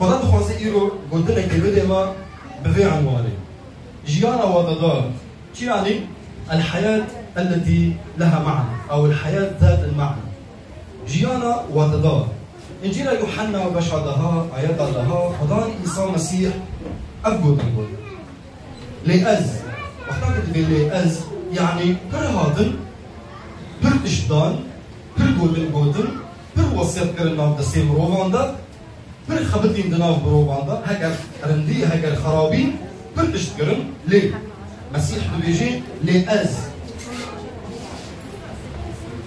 خدا دخوازه ایرو گلدنه که بده ما بغي عنوانه جيانا وضدار شو يعني؟ الحياة التي لها معنى أو الحياة ذات المعنى جيانا وضدار إنجيل يوحنا وبشهدها آيات الله خدان عيسى المسيح أفقد الجول لأز وأعتقد لأز يعني بر هادن بر تشدان بر جولن جودن بر وصيت كرنا دسيم روفاندا بر خبتين دناف بروفاندا هكر رندي هكر خرابين بر تشتكرن ليه مسيح بيجي لأز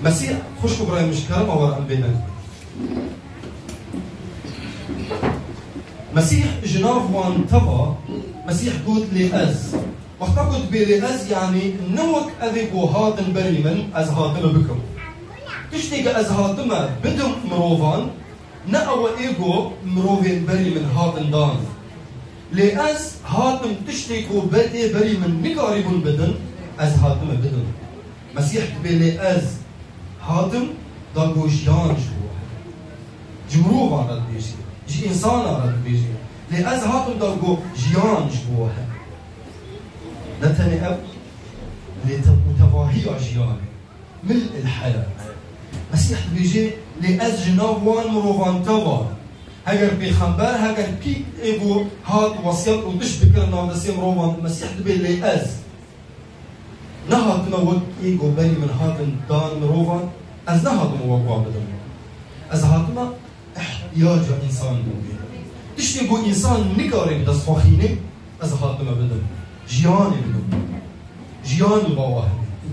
مسيح خوش كبراي مش كلام أو عم بينا مسيح جناف وان تبا مسيح قلت لأز وقت قلت بلأز يعني نوك أذيبو هادن بري من أز هادم بكم تشتيق أز هادم بدم مروفان نأوى إيجو مروفين بري من هادن دان لأز هادم تشتيقو بدي بري من نقاربون بدن أز هادم بدن مسيح بلأز هادم داقو جيان جوا جمروفان رد بيجي جي إنسان رد بيجي لأز هادم داقو جيان جوا نتني أب لتواهي جيان ملء الحياة مسيح بيجي لأز جنابوان مروفان تبا هجر بيخنبر هجر كي إبو هاد وصيات ودش بكرنا دسيم روفان مسيح بي لأز نهاد نوك إيجو بني من هاد دان مروفان أز نهاد موقع بدن أز هادما احتياج إنسان بودي تشتي بو إنسان نقاري بدس فخيني أز هادما بدن جياني بدن جيان البواهي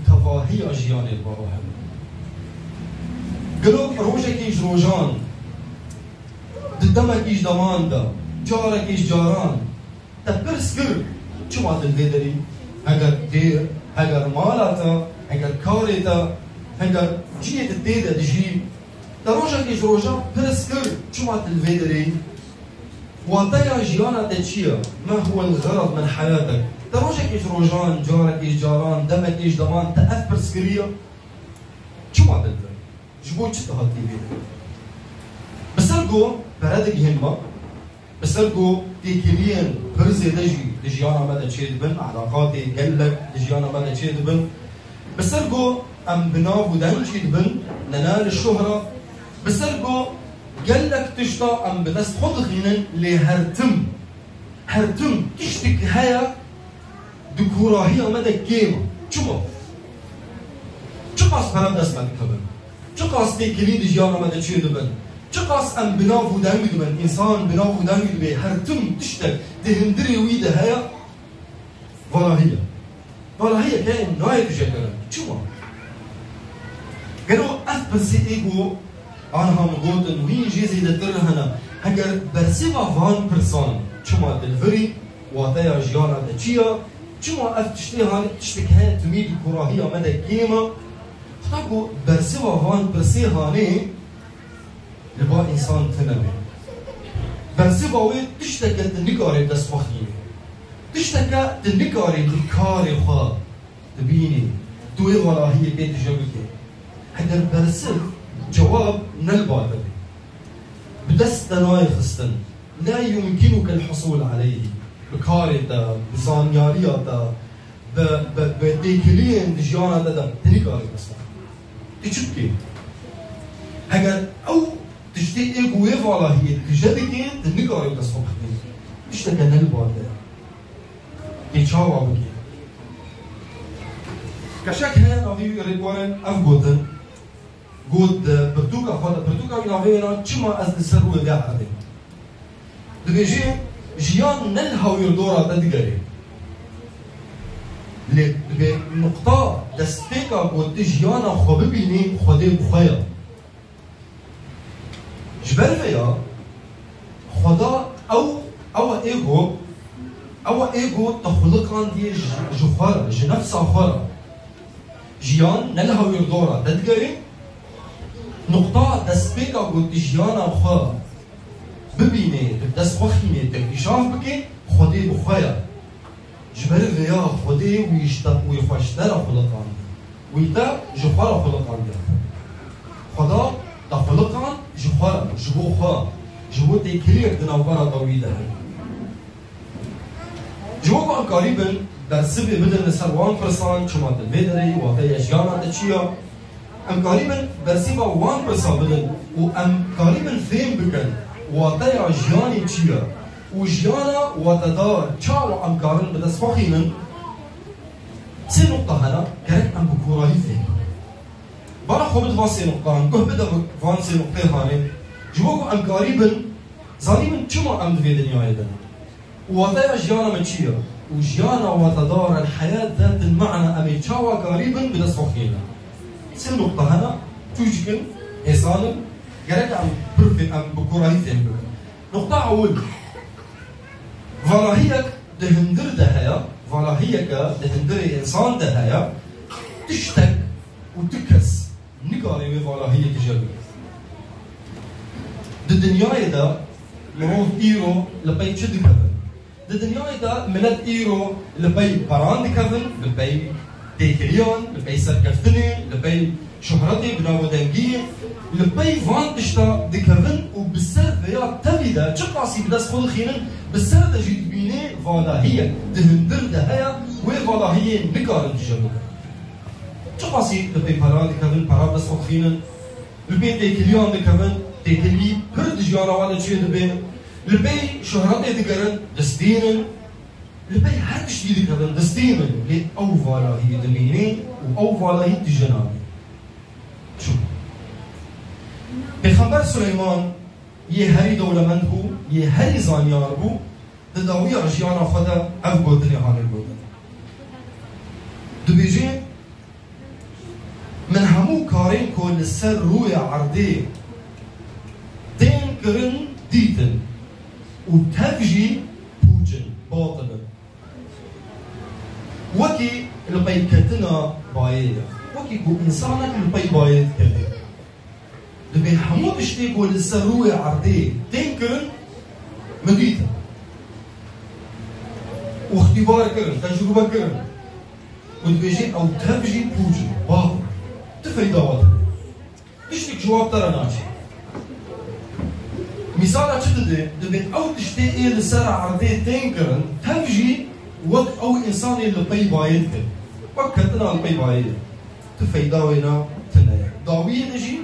تواهي جيان البواهي قلوب روجك إيش روجان دمك إيش دمان دا جارك إيش جاران تبرس كر شو ما تلفيدري هجر دير هجر مالاتا هجر كاريتا هجر جيت الديدة دجي تروجك إيش روجان برس كر شو ما تلفيدري وانتيا جيانا تتشيا ما هو الغرض من حياتك تروجك إيش روجان جارك إيش جاران دمك إيش دمان تأف برس كريا شو ما تلفيدري جبوت تهاتي بيده بسرقو بردق همة بسرقو تيكلين برزي دجيانا مدى تشيد بن علاقاتي قلك دجيانا مدى تشيد بن بسرقو ام بناف ودن تشيد بن ننال الشهرة بسرقو قلك تشتا ام بدس خد خينن لهرتم هرتم تشتك هيا دكوراهية مدى كيمة شو قاس برم دست مدى كبن چه قاس تکلی دیجیان آمده چیه دبن؟ چه قاس ام بناو دنگ دبن؟ انسان بناو دنگ دبه هر تم تشتك دهندری ویده هیا ولاهیه که این نای تجکرن چما؟ گرو اف بسی ایگو آنها مگوتن وین جیزی دتر هنا هگر برسیوا وان پرسان چما دلوری واتیا جیان آمده چیه؟ چما اف تشتک هیا تمید کراهی آمده کیما تاكو برسوا هان برسي هاني لبا انسان تنمي برسوا وي تشتكى تنكاري دسوخي تشتكى تنكاري بالكاري خا تبيني توي ولا هي بيت جابكي هذا برسل جواب نلبا تبي بدس تناي خستن لا يمكنك الحصول عليه بكاريتا بزانيارياتا بديكلين دجانا دا تنكاري دسوخي تشتكي هجر أو تشتكي إيجو يفعل هي تجدكين تنقاري بتصفحني تشتكي نلبا ده يتشاوى بكي كشك هنا نافي ريكورن أفقودن قود برتوكا خاطر برتوكا بنافينا تشما أز السرو ده عادي دبيجي جيان نلها ويردورا تدقري بنقطة دستيكا قلت جيانا خبيبيني خدي بخيا جبال فيا خدا أو إيجو تخلقان دي جخارة جنفس آخرة جيان نلها ويردورا تدقري نقطة دستيكا قلت جيانا خا ببيني تبدس وخيني تكتشاف بكي خدي بخيا جبال فيا خدي ويخوشتر خلقان ويتا جخارة خلقان ده خدا تخلقان جخارة جبو خا جوتي كلير دنا وبرا طويلة جوكو أم قريبا درسبي بدل نسر 1% شما تلفيدري وهي أشيانا تشيا أم قريبا درسيبا 1% بدل وأم قريبا فين بكن وهي أشياني تشيا وجيانا وتدار تشاو أم قارن بدس فخينا سي نقطة هنا كانت أم بكوراهي فين برا خبط فاسي نقطة أم كه بدا فانسي نقطة هاني جوكو أم قريبا ظالما شما أم في دنيا يدنا وهذا جيانا متشيا وجيانا وتدار الحياة ذات المعنى أمي تشاوى قريبا بدس فخينا سي نقطة هنا توجكن إنسان كانت أم برفي أم بكوراهي فين نقطة أول فراهيك دهندر دهيا فراهيك دهندر إنسان دهيا تشتك وتكس نقاري بفراهية تجربة الدنيا دا مروف إيرو لبي تشد كفن الدنيا دا ملت إيرو لبي بران كفن لبي تيكليون لبي سركفتني لبي شهرتي بناو دنجي لبي فان تشتا دكفن وبالسر فيا تبدا تشقاسي بدس خل خينن بالسر تجي تبيني فالا هي دهندر دهيا وفالا هي نكار تجربه تشقاسي لبي بران دكفن بران بس خل خينن لبي تيكليون دكفن تيكلي كرد جيانا وانا تشي دبي لبي شهرتي دكرن دستينن لبي هر شيء دكفن دستينن لي او فالا هي دميني او فالا هي تجنابي شو پیغمبر سلیمان یه هری دولمند بو یه هری زانیار بو داوی رجیانا خدا اف گودنی هانه گودن دبیجی من همو کارین کل سر روی عرضی دین کرن دیتن و تفجی پوچن باطلن وکی لبی کتنا باید وکی کو انسانک لبی باید کرده لبي همو تشتيقوا للسروة عرضية تنكرن مديتا واختبار كرن تجربة كرن وتبيجي أو تبجي بوجي باطل تفري دعوات تشتيك جواب ترى ناشي مثال تشتدي لبي أو تشتيقي للسرعة عرضية تنكرن تبجي وقت أو إنسان اللي بي بايد كرن وقت كتنا البي بايد تفري دعوينا تنايا دعوية نجي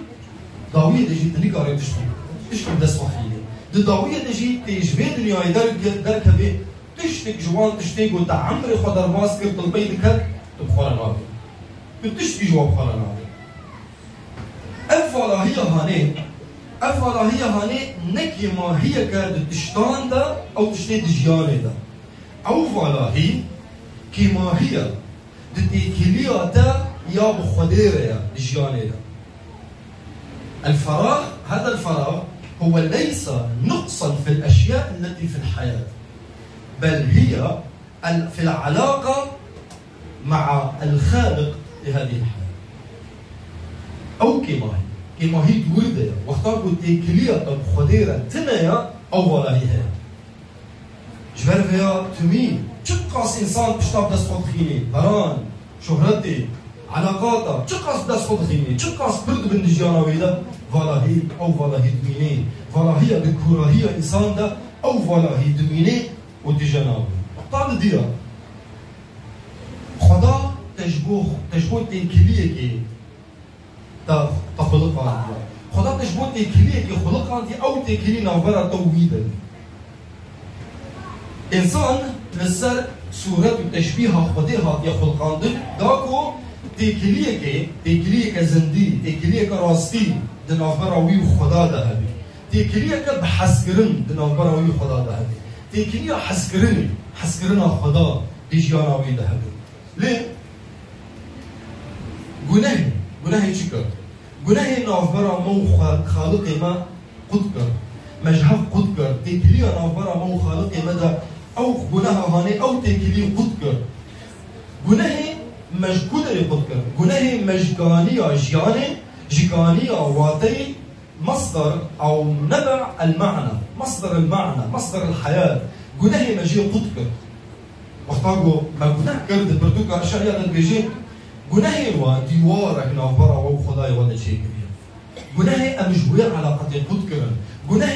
داوية دجي تنيكاري تشتك بدس وحيدة داوية دجي تيجبي دنياي دركبي تشتك جوان تشتك وتا عمري خدر باس كرت البي دكك تبخارا نابي تشتكي جواب خارا نابي أفعلا هي هاني نكي ما هي كاد تشتان دا أو تشتي دجياني دا أو فعلا هي كما هي دتيكليا دا يا بخديرة يا دجياني دا الفراغ هذا الفراغ هو ليس نقصا في الأشياء التي في الحياة بل هي في العلاقة مع الخالق لهذه الحياة أو كما هي توردة واختاروا تيكلية خديرة تنايا أو ولا هي جبر فيها تمين تقاس إنسان بشتاب دست خدخيني بران شهرتي علاقاته تقاس دست خدخيني تقاس برد بن دجيانا ويدا فلا هي أو فلا هي دميني فلا هي بكورة هي إنسان ده أو فلا هي دميني ودجنابي طال ديا خدا تجبو تنكلية كي تخلق عندي خدا تجبو تنكلية كي خلق عندي أو تنكلية نافرة تويدا إنسان لسر صورة تشبيهها خديها يا خلق عندي داكو تنكلية كزندي تنكلية كراستي دنافراوي خدا دهبي تنكلية كبحسكرن دنافراوي خدا دهبي تنكلية حسكرنا خدا دجياناوي دهبي ليه؟ گناهی چیکار؟ گناهی نافبرا مو خالقی ما قد کرد مجهف قد کرد تکلی نافبرا مو خالقی ما دا او گناه هانی او تکلی قد کرد گناهی مجکودری قد کرد گناهی مجگانی جگانی واتی مصدر او نبع المعنى مصدر الحياة گناهی مجی قد کرد وقتاگو ما گناه کرد بردوکا اشعیا نبیجی گناهی و دیوار نافبرا و خدای و نشی کبیر گناهی امجوی علاقتی قد کرد گناه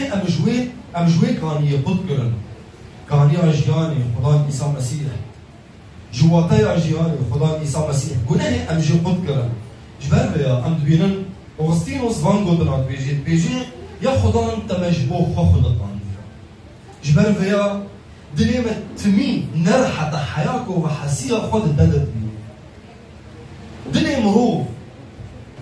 امجوی کانی خود کرن کانی آجیانی خدا عیسی مسیح جواتای آجیانی خدا عیسی مسیح گناه امجوی خود کرن جبر بیا ام دبینن أغسطينوس فان غودرات بيجي يا خدان تمجبو خدتان جبر فيا دليمة تمي نرحة حياكو وحسيا خد دلت بي دلي مرو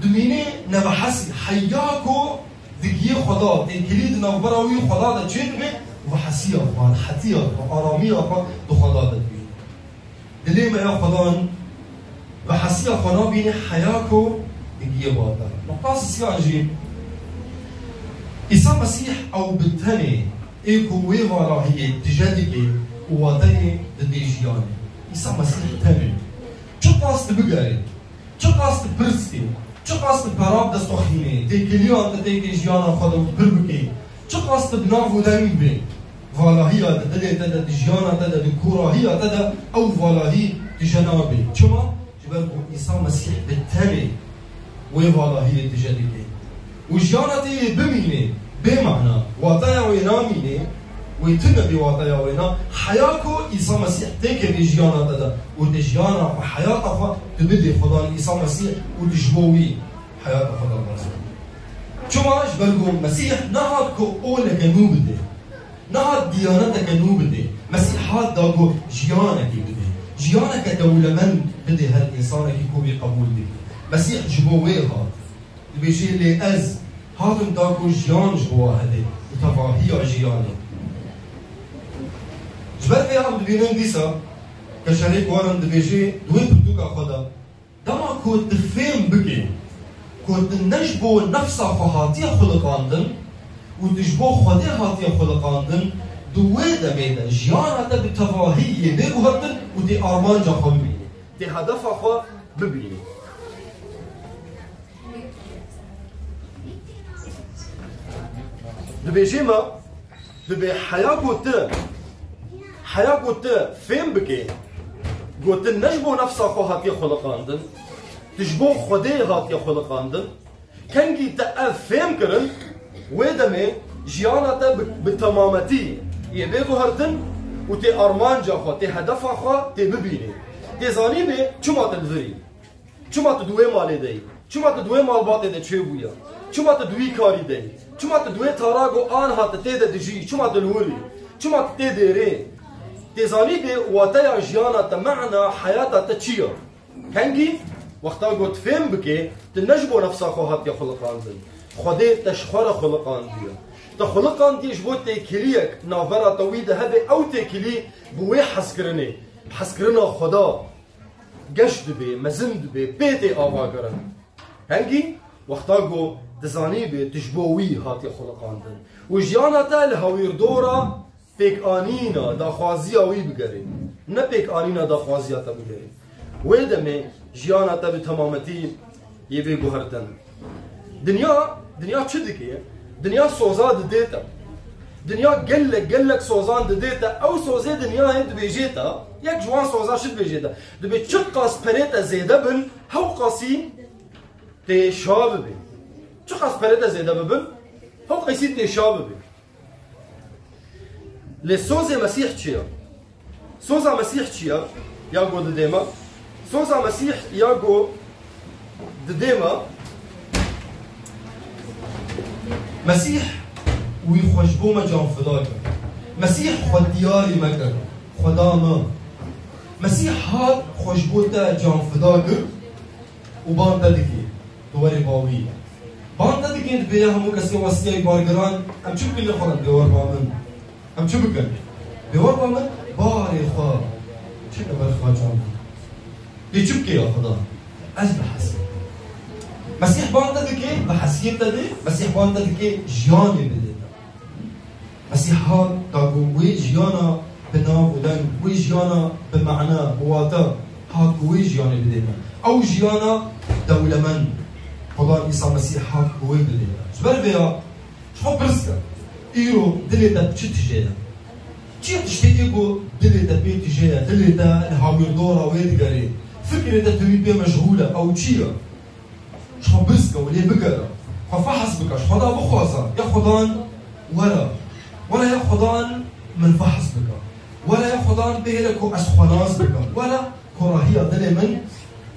دميني نبحسي حياكو دقيه خدا تنكليد نوبراوي خدا دا تشيدمي وحسيا خان حتيا وآراميا خان دو خدا دا بي دليمة يا خدان وحسيا خنا بيني حياكو دقيه باتا نقاس سياجي عيسى مسيح او بالتاني ايكو ويفا هي تجادكي وواتاني دديجياني عيسى مسيح تاني شو قاست بقاري شو قاست برستي شو قاست براب دستوخيني تي كليان تي جيانا خدو بربكي شو قاست بنافو دايم بي فوالا هي تدلي تدا دجيانا تدا دكورا هي تدا او فوالا هي تجنابي شما جبالكو عيسى مسيح بالتاني ويفالا هي تجادكي وجيانتي بميني بمعنى واتايا ويناميني ويتنا بواتايا وينا حياكو عيسى مسيح تيكي دي جيانا تدا ودجيانا وحياتها تبدي خدا عيسى مسيح ودجبوي حياة خدا الرسول شما جبالكو مسيح نهاركو أولك نوبدي نهار ديانتك نوبدي مسيح هاد داكو جيانك بدي جيانك دولمن بدي هالإنسانك يكون قبول دي مسيح جبوي هاد بيجي لي از هاتم داكو جيان جبوا هدي وتفاهي جياني جبال فيها عم دبينون ديسا كشريك وارن دبيجي دوي بردوكا خدا دما كود تفهم بكي كود نجبو نفسا فهاتيا خلقاندن وتجبو خدي هاتيا خلقاندن دوي دميدا جيانا دا بتفاهي بيقو هاتن ودي ارمان جا خبيني دي هدفا خوا ببيني دبيجي ما دبي حياكو تا فين بكي قلت نجبو نفسا خو هاتي خلقاندن تجبو خدي هاتي خلقاندن كنجي تا فين كرن ويدمي جيانا تا بتمامتي يبيغو هرتن وتي ارمان جا خو تي هدفا خو تي ببيني تي زاني بي چما تدوري چما تدوي مالي دي چما تدوي مال باطي دي چه بويا چما تدوي كاري دي چما تدوي تاراغو آن هات تيدا دجي چما تلولي چما تيديري تزاني بي واتايا جيانا تمعنا حياتا تشيا كنجي وقتا قلت فين بكي تنجبو نفسا خو هاتيا خلقاندن خدي تشخور خلقانديا تخلقان دي جبو تيكليك نافرا طويدة هبي او تيكلي بوي حسكرنا خدا قشد بي مزند بي بيتي آوا قرن هنجي وقتا قو تزاني بي تجبوي هاتي خلقاندن وجيانا تال هاوير دورا بيك آنينا دا خوازيا وي بگري نه بيك آنينا دا خوازيا تا بگري ويدمي جيانا تا بتمامتي يبي گوهرتن دنيا چه دكي دنيا سوزا ديتا دنيا قلك سوزان ديتا او سوزي دنيا هند بيجيتا يك جوان سوزا شد بيجيتا دبي تشقاس بريتا زيدا بن هو قاسي تي شاب بي تشقاس بريتا زيدا بن هو قاسي تي شاب بي لسوزا مسيح تشيا سوزا مسيح تشيا ياغو دديما سوزا مسيح ياغو دديما مسيح ويخشبو ما جان فداك مسيح خد دياري مكر خداما مسيح هاد خشبو تا جان فداك وبان تدكي دواري باوي بان تدكي انت بيها همو كسي واسياي بارگران ام چو بكن لخورن بيور بامن ام چو بكن بيور بامن باري خواه چه نبر خواه جان دي چو بكي يا خدا از بحسي مسيح بان تدكي بحسيب تدي مسيح بان تدكي جياني بدي مسيح هاد داغو وي جيانا بناو ودن وي جيانا بمعنى بواتا هاد وي جياني بدي او جيانا دولمن خدا عيسى مسيح هاد وي بدي جبر بيا شو برسكا ايرو دليتا چه تجيها چي تشتي ايكو دليتا بي تجيها دليتا الهاوير دورا ويدغاري فكرة تريد بي مجهولة او چيا شو برسكا ولي بقرا ففحص بكاش خدا بخوازا يا خدان ولا يا خدان من فحص بك ولا يا خدان بيلك أسخناز بك ولا كراهية دلي من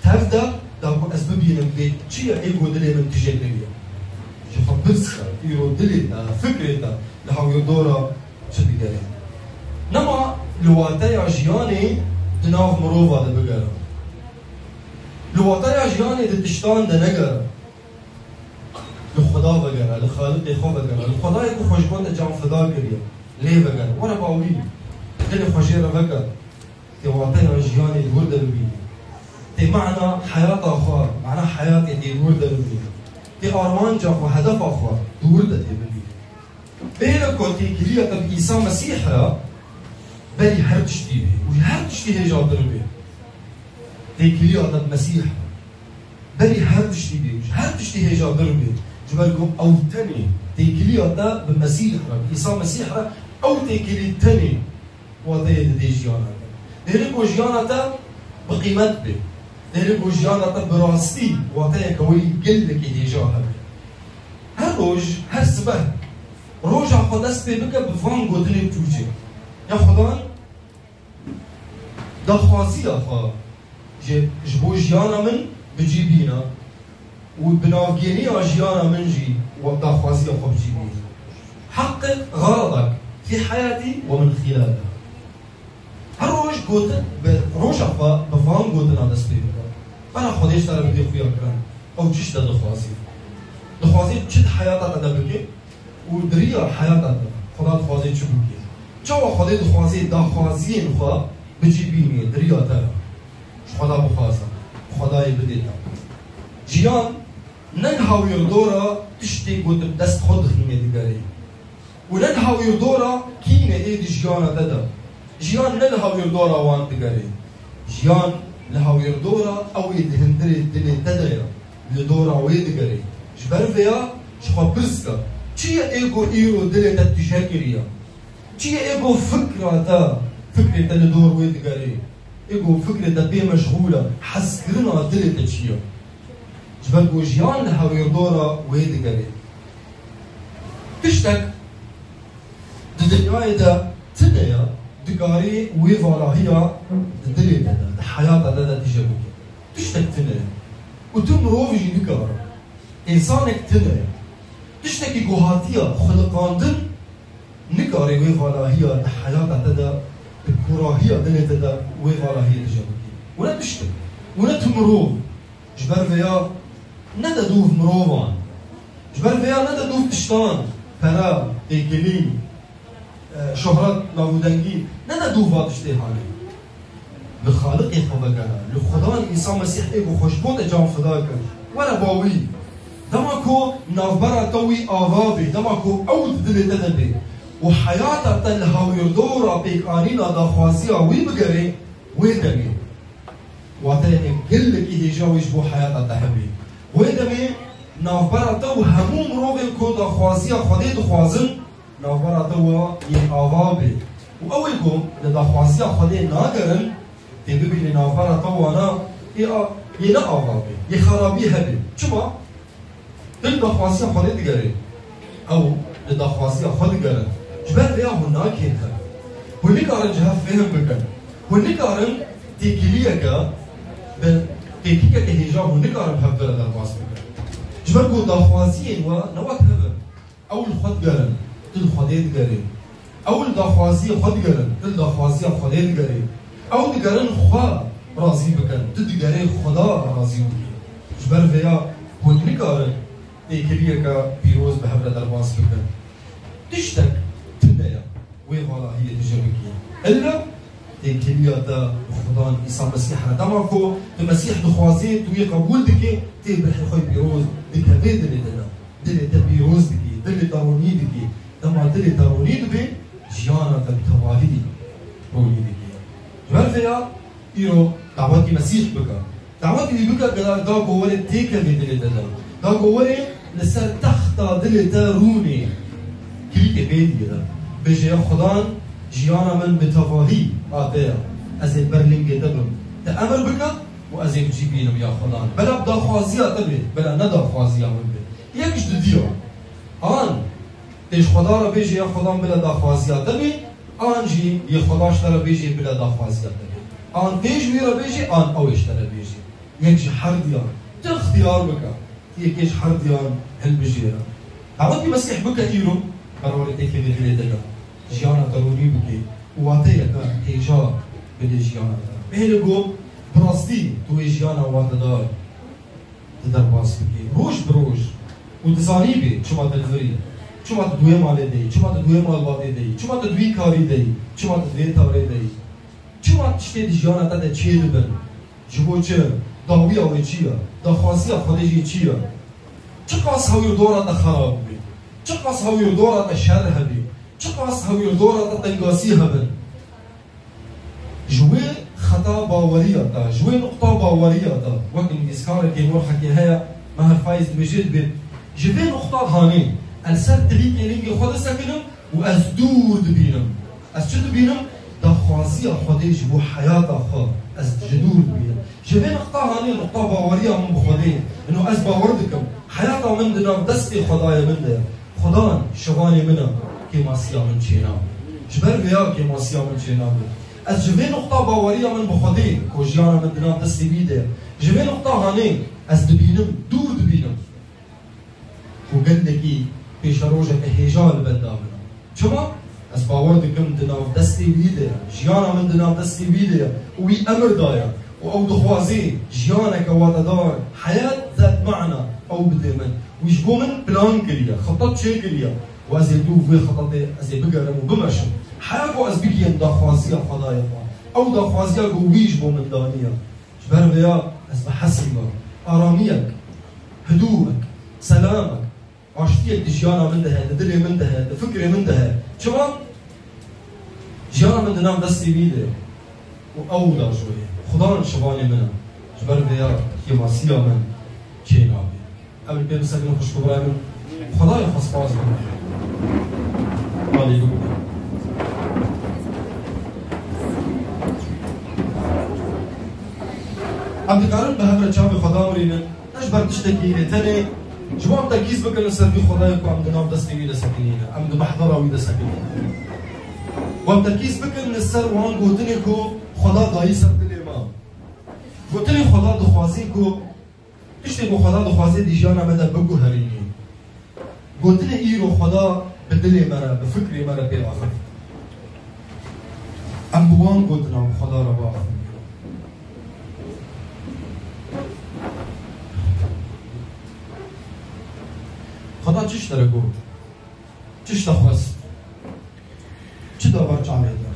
تبدأ داكو أسبابي نبدي شيء إيجو دلي من تجدلية شوف بسكة إيرو دلي فكرة لهاو يدورا شدي جاي نما لواتايا جياني دناف مروفا دبقرا لواتايا جياني دتشتان دنقرا لخدا بقرا لخالق يخو بقرا لخدا يكو خوشبون دجام فدا قريا ليه بقرا ورا باوي دلي خوشيرا بقرا لواتايا جياني دوردا ببيني تي معنى حياة أخوة معنى حياتي دي دوردا ببيني تي أرمان جاكو هدف أخوة دوردا ببيني بينكو تي كلية طب عيسى مسيحة بلي هر تشتيه وهر تشتيه جادر بيه تي كلية طب مسيح بلي هر تشتيه هر تشتيه جادر بيه جبالكم أو تاني تي كلية طب بمسيح عيسى مسيحة أو تي كلية تاني وضعي دي جيانا ديركو جيانا بقيمت بيه ديركو جيانا براستي وضعي كوي قلك دي جاها هر روج هر سبه روجا خداست بك بفان قدري بتوجي يا خدان دا خوازي أخا جبو جيانا من بجيبينا وبنافجيني جيانا من جي ودا خوازي أخا بجيبينا حقق غرضك في حياتي ومن خلالها هالروج قوتن روجا أخا بفان قدرنا دست بك أنا خديش ترى بدي خويا كران أو تشتا دخوازي دخوازي تشد حياتك أدبك ودريا حياتك خدا خوازي تشبوكي جوا خدا خوازي دا خوازين خا بجيبيني دريا ترى خدا بخازا خداي بديتا جيان ننهاو يردورا تشتي قد دست خود خيمة دقاري وننهاو يردورا كينة ايدي جيانا دادا جيان ننهاو يردورا وان دقاري جيان لهاو يردورا او يدهندري دني دادا يردورا ويدقاري جبر فيا شخوا برسكا چیه ایگو ایرو دل تا تشکریه چیه ایگو فکر تا ندور ویدگاری ایگو فکر تا بی مشغوله حس کرنا دل تا چیه جبر گوجیان لهاوی دورا ویدگاری تشتک دنیای دا تنیا دگاری وی والاهیا دل تا حیات دا تجربه تشتک تنیا و تو مروفی نکار انسانك تنیا تشتكي جوهاتيا خلقاندن نكاري ويفالاهيا الحياة تدا الكراهية دنيا تدا ويفالاهيا تجابكي ولا تشتكي ولا تمروف جبر فيا ندا دوف مروفان جبر فيا ندا دوف تشتان فرا تيكلين شهرات نابودنجي ندا دوفا تشتي حالي لخالق يخبكنا لخدان إنسان مسيح إيجو خوشبوت جام فداك ولا باوي دماكو نافبرا توي آغابي دماكو أود دلي تدبي وحياتا تلهاو يردورا بيك آنينا دا خوازيا وي بقري وي دمي واتاني قلك إيدي جاويش بو حياتا تحبي وي دمي نافبرا تو هموم روغي كو دا خوازيا خدي دخوازن نافبرا تو ي آغابي وأولكم دا خوازيا خدي ناقرن تببي نافبرا تو أنا ينا آغابي يخرابي هبي شما تلقى خواسية خود دقري أو لدا خواسية خود دقرن جبال فيها هناك هنها هناك أرن جهة فهم بكن هناك أرن تيكيليكا تيكيكا كهجا هناك أرن بحبرا دا خواس بكن جبال كو دا خواسية نواك هفن أو الخود دقرن تل خودي دقري أو لدا خواسية خود دقرن تل دا خواسية خودي دقري أو دقرن خوا راضي بكن تل دقري خدا راضي بكن جبال فيها هناك أرن تيكلية كبيروز بحبرة درباس بكن تشتك تنيا ويغالا هي تجربكي إلا تيكلية دا خدان إيسا مسيح دماكو المسيح دخوازي توي قبول دكي تيبرح خوي بيروز دكا بي دلي دنا دلي دا بيروز دكي دلي داروني دكي دما دلي داروني دبي جيانا دا بتوالي روني دكي جوال فيها إيرو دعواتي مسيح بكا دعواتي بكا دا قوالي تيكا بي دلي دنا دا قوالي لسر تختا دلتا روني كليك بيدي دا بيجي خدان جيانا من بتفاهي آدايا أزي برلينجي دبم تأمر بك وأزي بجيبينم يا خدان بلا بدا خوازيا تبي بلا ندا خوازيا من بي يكش دديا آن تیش خدا را بیجی یا خدا بلا داخوازیات دبی آنجی یه خداش را بیجی بلا داخوازیات دبی آن تیش وی را بیجی آن اوش را بیجی یکیش هر دیان تو اختیار بکن یکیش هر دیان هل بیجی را اوقی مسیح بکن ایرو قراری تکی بگیره دگا جیانا ضروری بکی واته یکا هیجا بده جیانا بهله گو براستی توی جیانا واته دار تدر باز بکی روش بروش و دزانی بی چما دلوری چما دوی مالی دی چما دوی مال واده دی چما دوی کاری دی چما دوی تاره دی چما تشتی دی جیانا تا چیه دبن جبو چه داوی آوی چیه داخوازی خودشی چیه چه قاس هاوی دورا تا خراب بی چه قاس هاوی دورا تا شر هبی چه قاس هاوی دورا تا تنگاسی هبن جوی خطا باوریه تا جوی نقطه باوریه تا وقت اسکار که مور حکی هیا مهر فایز بجد بید جوی نقطه هانی السر تريد يعني خود سكنم وأزدور دبينم أزجد بينم دخوازي خديش بو حياة خا أزجدور دبينم جبين نقطة هاني نقطة باورية من بخدين إنه أز باوردكم حياة من دنا دستي خدايا من ده خدان شغاني منا كما سيا من شينا جبر بيا كما سيا من شينا أز جبين نقطة باورية من بخدين كوجيانا من دنا دستي بيده جبين نقطة هاني أز دبينم دور دبينم وقال لكي پیش روزه که هجال بدامنا چما از باور دکم دناف دستی بیده جیانا من دناف دستی بیده وی امر دایا و او دخوازی جیانا که واددار حیات ذات معنى او بده من ويجبو من بلان كليا خطط شيء كليا وازي دوف وي خطط ازي بقرم وبمشم حياكو از بيجي دخوازي خدايا او دخوازي جو ويجبو من دانيا جبر بيا از بحسبك اراميك هدوءك سلامك عشتيك دي جيانا من ده دلي من ده فكري من ده شما جيانا من دنام دستي بيده وأودا شوية خدان شباني منها جبر بيا كيماسيا من كينا بي قبل بيا بسكن خوش كبراي من خدايا خصباز من مالي بقول عم تقارن بهبرة شابي خدا مرينا نجبر تشتكي تاني جواب تركيز بك نسر في خدايك وعم دنام دستي ويدا سكنينا عم بحضرها ويدا سكنينا وعم تركيز بك نسر وان قوتني كو خدا داي سر دلي ما قوتني خدا دخوازي كو تشتي بو خدا دخوازي دي جانا مدى بقو هريني قوتني ايرو خدا بدلي مرا بفكري مرا بي آخر عم بوان قوتنا خدا ربا آخر خدا چیش داره گفت؟ چیش دخواست؟ چی داور جامعه دار؟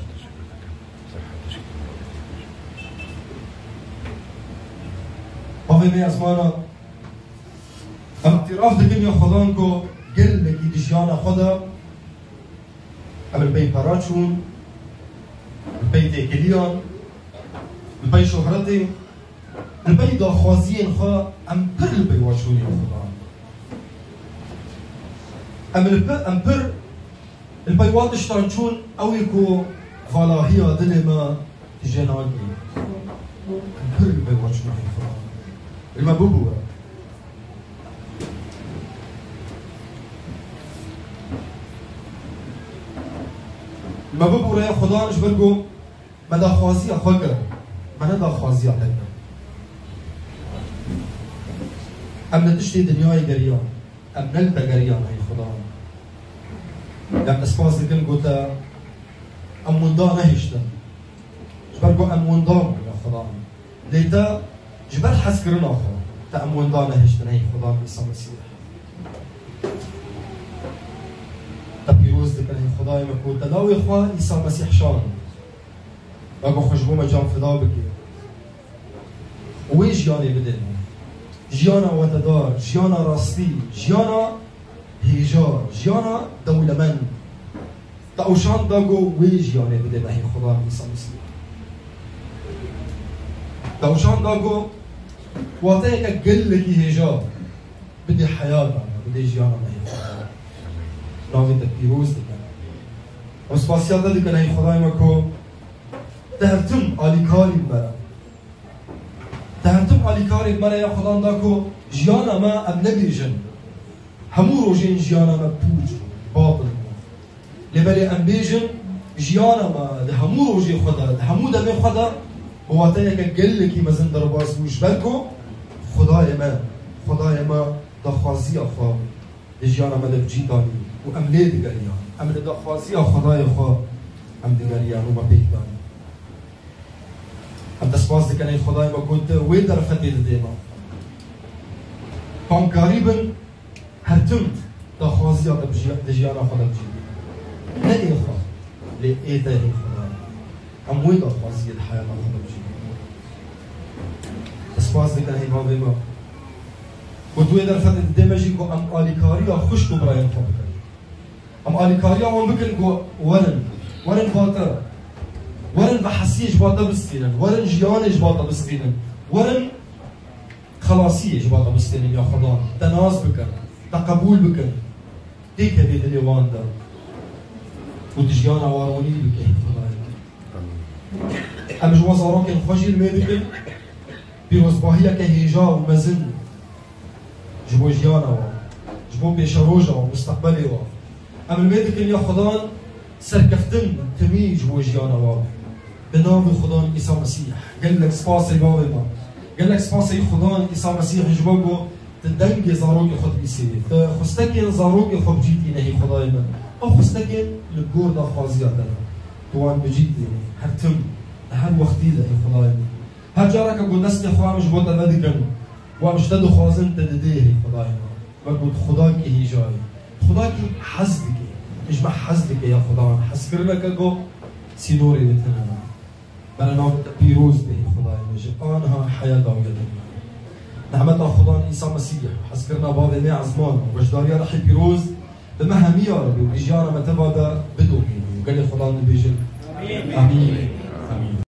باوی می از مانا اعتراف دکن یا خدان کو گل بگی دیشیان خدا قبل بی پراچون بی تکلیان بی شهرتی بی داخوازین خواه ام پر بی واشونی خدا ام پر البيوات اشترنشون او يكو فلاهيا دلما تجناجي پر البيوات شنو هي المبوبورة المبوبورة يا خدا نجبرقو مدى خوازي اخوكر مدى خوازي اخوكر ام نتشتي دنياي قريان ام نلتا قريان هي خدا يعني اسباس دكن قوتا ام وندا نهشتن جبرقو ام وندا يا خدا ليتا جبر حسكرنا اخو تا ام وندا نهشتن هي خدا عيسى مسيح تبيروز دكن هي خدا يمكو تداوي اخو عيسى مسيح شان باقو خشبو مجام فدا بكي وين جياني بدن جيانا وتدار جيانا راستي جيانا هيجار جيانا دولة من تاوشان داغو وي جياني بده بهي خدا عيسى مسيح تاوشان داغو واتيك قل لك هيجار بدي حياة بدي جيانا بهي خدا ناوي تبيروز دكان وسباسيات دكان هي خدا مكو تهرتم آليكاري برا تهرتم آليكاري برا يا خدا داكو جيانا ما ام نبيجن همو روجين جيانا ما بوج باطل لبالي ام بيجن جيانا ما دهمو روجي خدا دهمو دمي خدا واتايك قل لك ما زند رباس وش بالكو خداي ما دخوازي اخا جيانا ما دبجي داني وام لي دغريا ام دخوازي خداي اخا ام دغريا وما بيك داني ام دسباس دكاني خداي ما قلت وين درفتي ديما كان قريبا هرتم دخوازي دجيانا خدا بجي لا اخا لي ايه ده خداي ام وين دخوازي الحياه ما خدا بجي دسباس دكاني ما وتوی در فتح دمجی کو ام آلیکاریا خوش کو برای انخواب بکن ام آلیکاریا هم بکن کو ورن باتا ورن بحسیج باتا بستینن ورن جیانج باتا بستینن ورن خلاصیج باتا بستینن یا خدان تناز بکن تقبول بکن دیک هدید لیوان دا و تجیان وارونی بکن ام جوازارا کن خوشی المیدکن بیروزباهی که هیجا و مزن جبو جيانا جبو بيشروجا ومستقبلي ام الميدك يا خدان سركفتن تمي جبو جيانا بنام خدان عيسى مسيح قال لك سباسي بابا ما قال لك سباسي خدان عيسى مسيح جبو تدنج زاروك خد بيسيري خستكين زاروك خد جيتي نهي خداي من او خستكين للجور دا خازيات توان بجيتي هرتم هر وقتي له خداي هر جارك اقول نسني خوام جبو تبدكن ومش تدو خوازن تدديه خداي بقول خداك هي جاي خداك حسدك مش ما حسدك يا خدا حسكر لك اجو سينوري بتنا بلا نوع بيروز به خداي مش انها حياه وجدنا نعمتها خدا عيسى مسيح حسكرنا باب ما عزمان وجداريا رح بيروز بمهمي يا ربي وبيجانا متى بدو وقال لي خدا بيجي امين امين